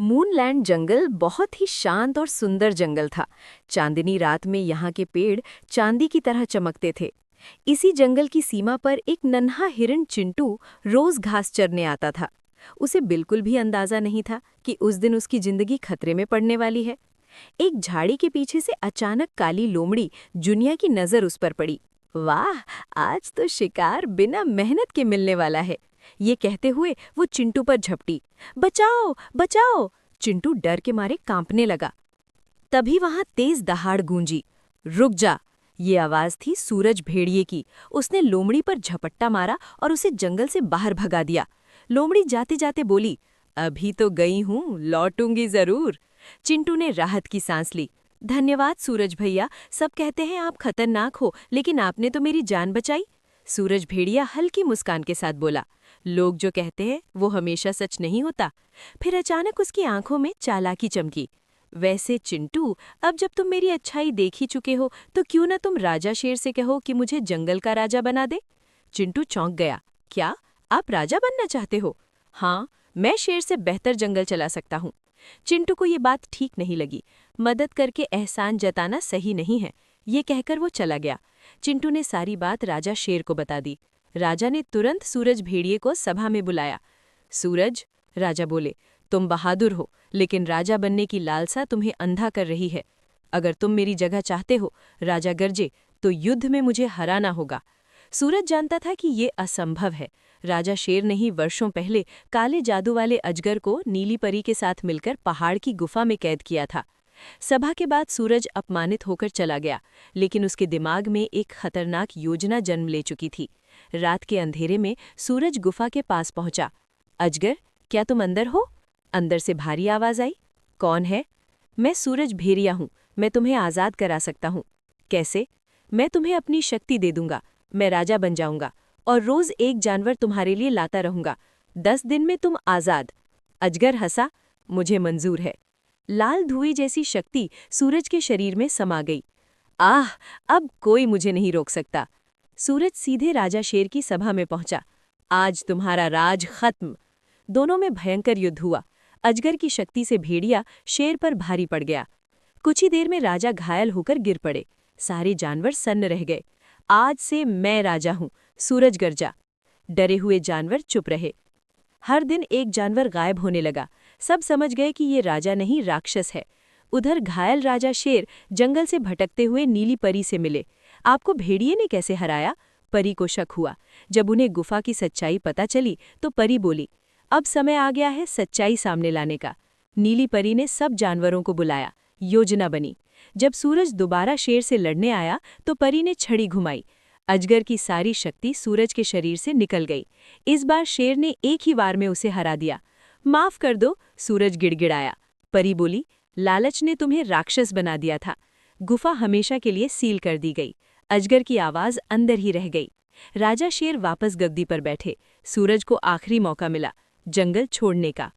Moonland जंगल बहुत ही शांत और सुंदर जंगल था। चांदनी रात में यहाँ के पेड़ चांदी की तरह चमकते थे। इसी जंगल की सीमा पर एक नन्हा हिरण चिंटू रोज घास चरने आता था। उसे बिल्कुल भी अंदाजा नहीं था कि उस दिन उसकी जिंदगी खतरे में पड़ने वाली है। एक झाड़ी के पीछे से अचानक काली लोमड़ी जुनिया की नजर उस पर पड़ी। वाह, आज तो शिकार बिना मेहनत के मिलने वाला है, ये कहते हुए वो चिंटू पर झपटी। बचाओ बचाओ! चिंटू डर के मारे कांपने लगा। तभी वहां तेज दहाड़ गूंजी। रुक जा! ये आवाज थी सूरज भेड़िए की। उसने लोमड़ी पर झपट्टा मारा और उसे जंगल से बाहर भगा दिया। लोमड़ी जाते जाते बोली, अभी तो गई हूं, लौटूंगी जरूर। चिंटू ने राहत की सांस ली। धन्यवाद सूरज भैया, सब कहते हैं आप खतरनाक हो, लेकिन आपने तो मेरी जान बचाई। सूरज भेड़िया हल्की मुस्कान के साथ बोला, लोग जो कहते हैं वो हमेशा सच नहीं होता। फिर अचानक उसकी आंखों में चालाकी चमकी। वैसे चिंटू, अब जब तुम मेरी अच्छाई देख ही चुके हो तो क्यों न तुम राजा शेर से कहो कि मुझे जंगल का राजा बना दे। चिंटू चौंक गया। क्या आप राजा बनना चाहते हो? हाँ, मैं शेर से बेहतर जंगल चला सकता हूँ। चिंटू को ये बात ठीक नहीं लगी। मदद करके एहसान जताना सही नहीं है, ये कहकर वो चला गया। चिंटू ने सारी बात राजा शेर को बता दी। राजा ने तुरंत सूरज भेड़िए को सभा में बुलाया। सूरज, राजा बोले, तुम बहादुर हो, लेकिन राजा बनने की लालसा तुम्हें अंधा कर रही है। अगर तुम मेरी जगह चाहते हो, राजा गरजे, तो युद्ध में मुझे हराना होगा। सूरज जानता था कि ये असंभव है। राजा शेर ने ही वर्षों पहले काले जादू वाले अजगर को नीली परी के साथ मिलकर पहाड़ की गुफा में कैद किया था। सभा के बाद सूरज अपमानित होकर चला गया, लेकिन उसके दिमाग में एक खतरनाक योजना जन्म ले चुकी थी। रात के अंधेरे में सूरज गुफा के पास पहुंचा। अजगर, क्या तुम अंदर हो? अंदर से भारी आवाज आई। कौन है? मैं सूरज भेड़िया हूं, मैं तुम्हें आजाद करा सकता हूं। कैसे? मैं तुम्हें अपनी शक्ति दे दूंगा, मैं राजा बन जाऊंगा और रोज एक जानवर तुम्हारे लिए लाता रहूंगा। 10 दिन में तुम आजाद। अजगर हंसा, मुझे मंजूर है। लाल धुएं जैसी शक्ति सूरज के शरीर में समा गई। आह, अब कोई मुझे नहीं रोक सकता। सूरज सीधे राजा शेर की सभा में पहुंचा। आज तुम्हारा राज खत्म। दोनों में भयंकर युद्ध हुआ। अजगर की शक्ति से भेड़िया शेर पर भारी पड़ गया। कुछ ही देर में राजा घायल होकर गिर पड़े। सारे जानवर सन्न रह गए। आज से मैं राजा हूं, सूरज गरजा। डरे हुए जानवर चुप रहे। हर दिन एक जानवर गायब होने लगा। सब समझ गए कि ये राजा नहीं, राक्षस है। उधर घायल राजा शेर जंगल से भटकते हुए नीली परी से मिले। आपको भेड़िए ने कैसे हराया? परी को शक हुआ। जब उन्हें गुफा की सच्चाई पता चली तो परी बोली, अब समय आ गया है सच्चाई सामने लाने का। नीली परी ने सब जानवरों को बुलाया। योजना बनी। जब सूरज दोबारा शेर से लड़ने आया तो परी ने छड़ी घुमाई। अजगर की सारी शक्ति सूरज के शरीर से निकल गई। इस बार शेर ने एक ही वार में उसे हरा दिया। माफ कर दो, सूरज गिड़गिड़ाया। परी बोली, लालच ने तुम्हें राक्षस बना दिया था। गुफा हमेशा के लिए सील कर दी गई। अजगर की आवाज अंदर ही रह गई। राजा शेर वापस गद्दी पर बैठे। सूरज को आखिरी मौका मिला जंगल छोड़ने का।